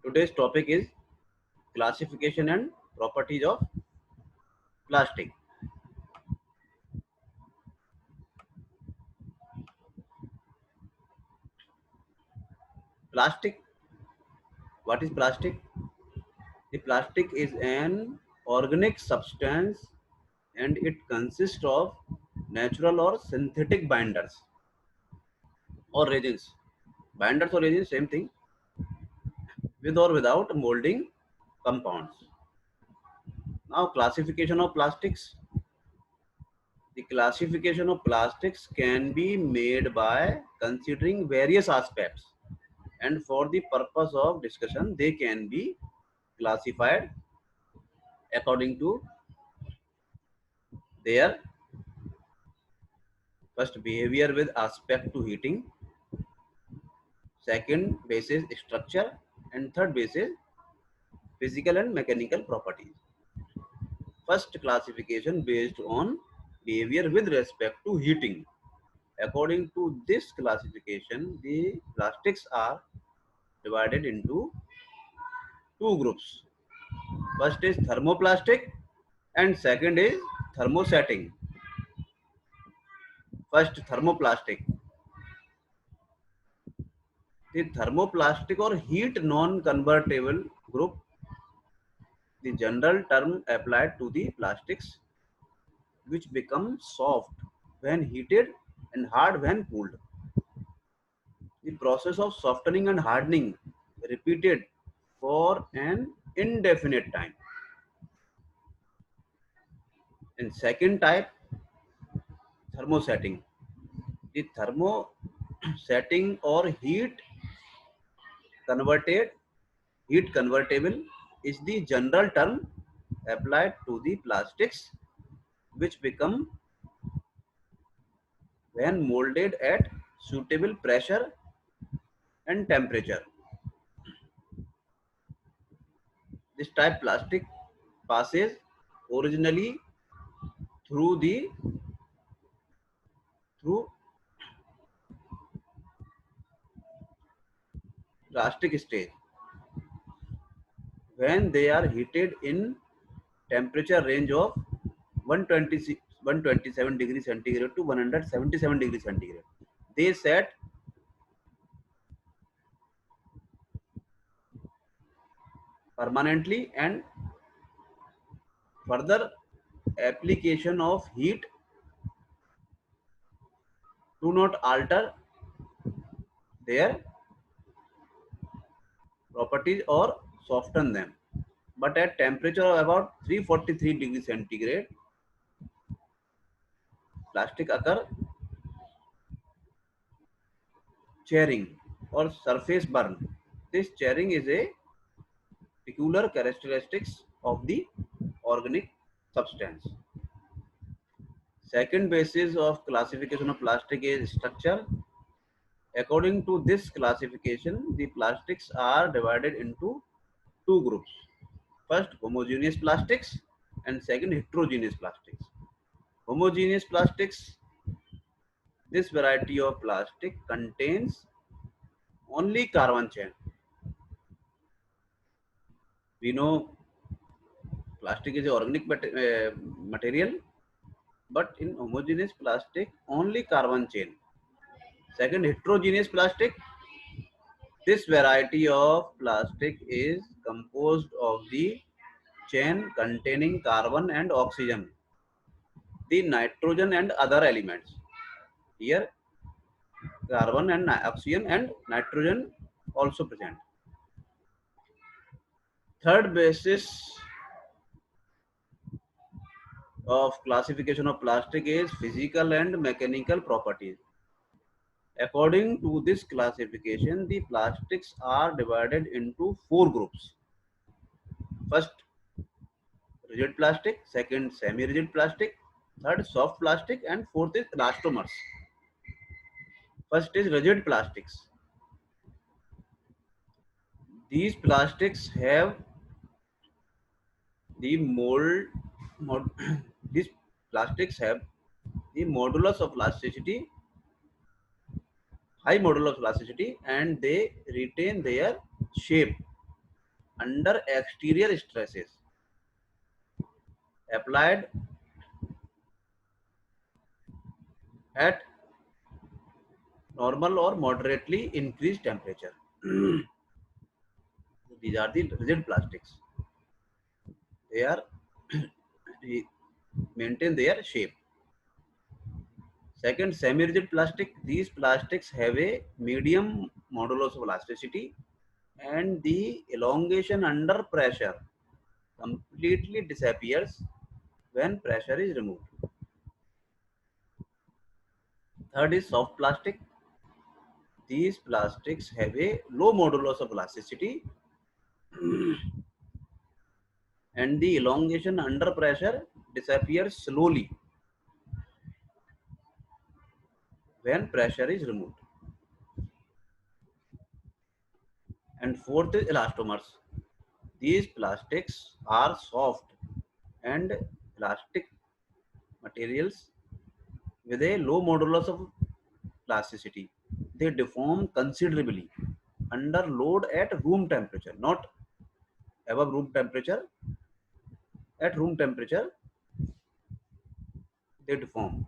Today's topic is classification and properties of plastic. Plastic. What is plastic? The plastic is an organic substance and it consists of natural or synthetic binders or resins. Binders or resins, same thing, with or without molding compounds. Now, classification of plastics. The classification of plastics can be made by considering various aspects, and for the purpose of discussion, they can be classified according to their first behavior with aspect to heating, second basis structure, and third basis physical and mechanical properties. First classification based on behavior with respect to heating. According to this classification, the plastics are divided into two groups. First is thermoplastic and second is thermosetting. First, thermoplastic. The thermoplastic or heat non-convertible group, the general term applied to the plastics which become soft when heated and hard when cooled. The process of softening and hardening repeated for an indefinite time. And second type, thermosetting. The thermosetting or converted heat convertible is the general term applied to the plastics which become when molded at suitable pressure and temperature. This type plastic passes originally through the through plastic stage when they are heated in temperature range of 127 degrees centigrade to 177 degrees centigrade. They set permanently, and further application of heat do not alter their properties or soften them. But at temperature of about 343 degrees centigrade, plastic occur charring or surface burn. This charring is a peculiar characteristics of the organic substance. Second basis of classification of plastic is structure. According to this classification, the plastics are divided into two groups. First, homogeneous plastics and second, heterogeneous plastics. Homogeneous plastics, this variety of plastic contains only carbon chain. We know plastic is an organic material, but in homogeneous plastic, only carbon chain. Second, heterogeneous plastic. This variety of plastic is composed of the chain containing carbon and oxygen, the nitrogen and other elements. Here, carbon and oxygen and nitrogen also present. Third basis of classification of plastic is physical and mechanical properties. According to this classification, the plastics are divided into four groups. First, rigid plastic, second, semi-rigid plastic, third, soft plastic, and fourth is elastomers. First is rigid plastics. These plastics have the these plastics have the modulus of elasticity, high modulus of elasticity, and they retain their shape under exterior stresses applied at normal or moderately increased temperature. These are the rigid plastics. They are they maintain their shape. Second, semi-rigid plastic. These plastics have a medium modulus of elasticity, and the elongation under pressure completely disappears when pressure is removed. Third is soft plastic. These plastics have a low modulus of elasticity, and the elongation under pressure disappears slowly when pressure is removed. And fourth is elastomers. These plastics are soft and elastic materials with a low modulus of plasticity. They deform considerably under load at room temperature, not above room temperature. At room temperature, they deform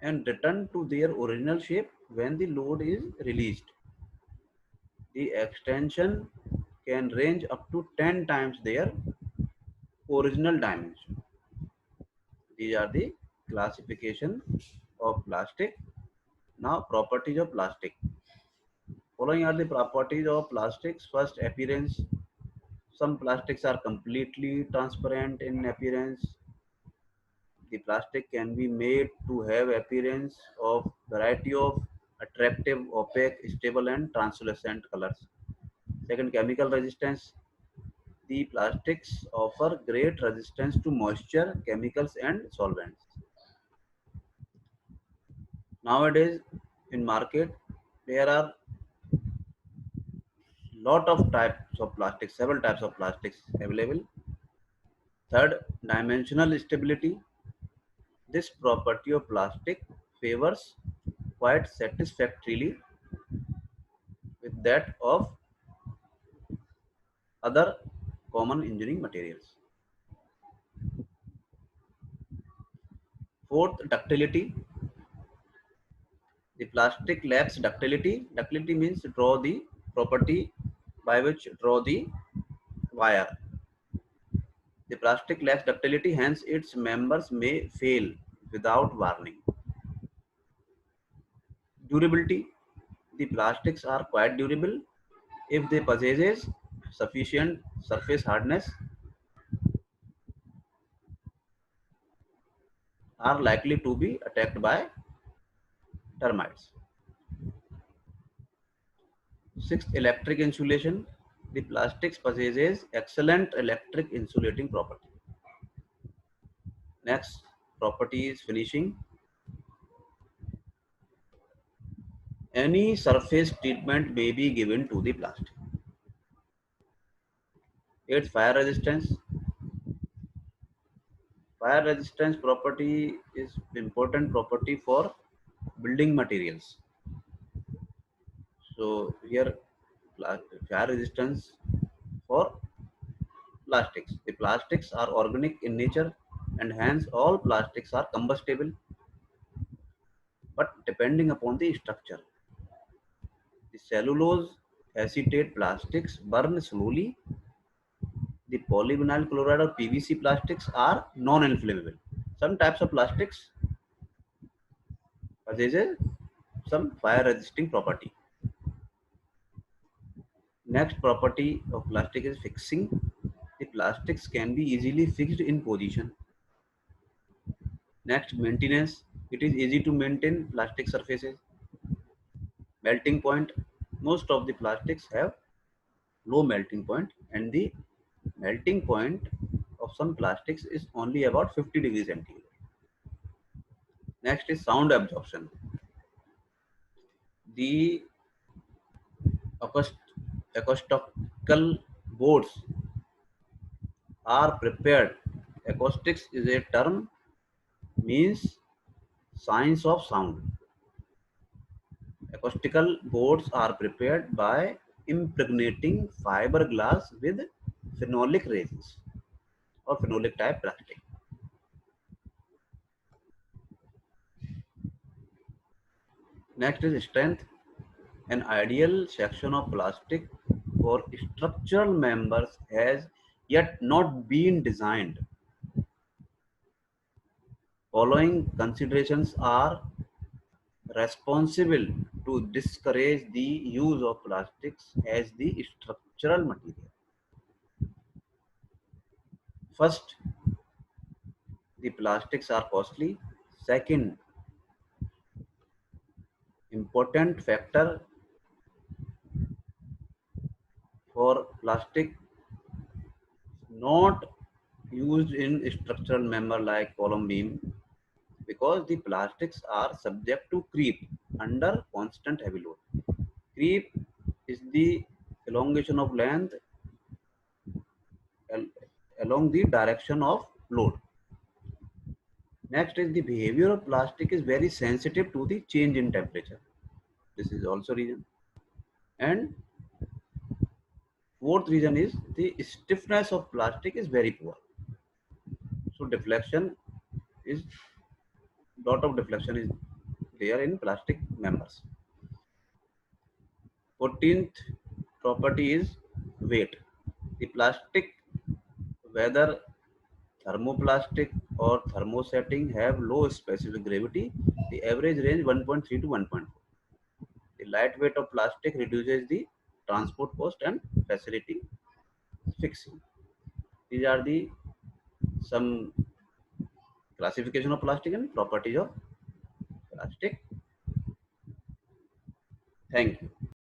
and return to their original shape when the load is released. The extension can range up to 10 times their original dimension. These are the classification of plastic. Now, properties of plastic. Following are the properties of plastics. First, appearance. Some plastics are completely transparent in appearance. The plastic can be made to have appearance of variety of attractive, opaque, stable and translucent colors. Second, chemical resistance. The plastics offer great resistance to moisture, chemicals and solvents. Nowadays in market there are lot of types of plastics, several types of plastics available. Third, dimensional stability. This property of plastic favors quite satisfactorily with that of other common engineering materials. Fourth, ductility. The plastic lacks ductility. Ductility means draw the property by which draw the wire. The plastic lacks ductility, hence its members may fail without warning. Durability. The plastics are quite durable if they possesses sufficient surface hardness, are likely to be attacked by termites. Sixth, electric insulation. The plastics possesses excellent electric insulating property. Next property is finishing. Any surface treatment may be given to the plastic. Its fire resistance. Fire resistance property is important property for building materials. So here fire resistance for plastics. The plastics are organic in nature and hence all plastics are combustible, but depending upon the structure. The cellulose acetate plastics burn slowly. The polyvinyl chloride or PVC plastics are non-inflammable. Some types of plastics possess some fire resisting property. Next property of plastic is fixing. The plastics can be easily fixed in position. Next, maintenance. It is easy to maintain plastic surfaces. Melting point. Most of the plastics have low melting point, and the melting point of some plastics is only about 50 degrees centigrade. Next is sound absorption. The acoustical boards are prepared. Acoustics is a term means science of sound. Acoustical boards are prepared by impregnating fiberglass with phenolic resins or phenolic type plastic. Next is strength. An ideal section of plastic for structural members has yet not been designed. Following considerations are responsible to discourage the use of plastics as the structural material. First, the plastics are costly. Second, important factor for plastic not used in structural member like column beam, because the plastics are subject to creep under constant heavy load. Creep is the elongation of length along the direction of load. Next is the behavior of plastic is very sensitive to the change in temperature. This is also reason. And fourth reason is the stiffness of plastic is very poor. So deflection is, lot of deflection is there in plastic members. 14th property is weight. The plastic, whether thermoplastic or thermosetting, have low specific gravity. The average range 1.3 to 1.4. The light weight of plastic reduces the transport cost and facility fixing. These are the some classification of plastic and properties of plastic. Thank you.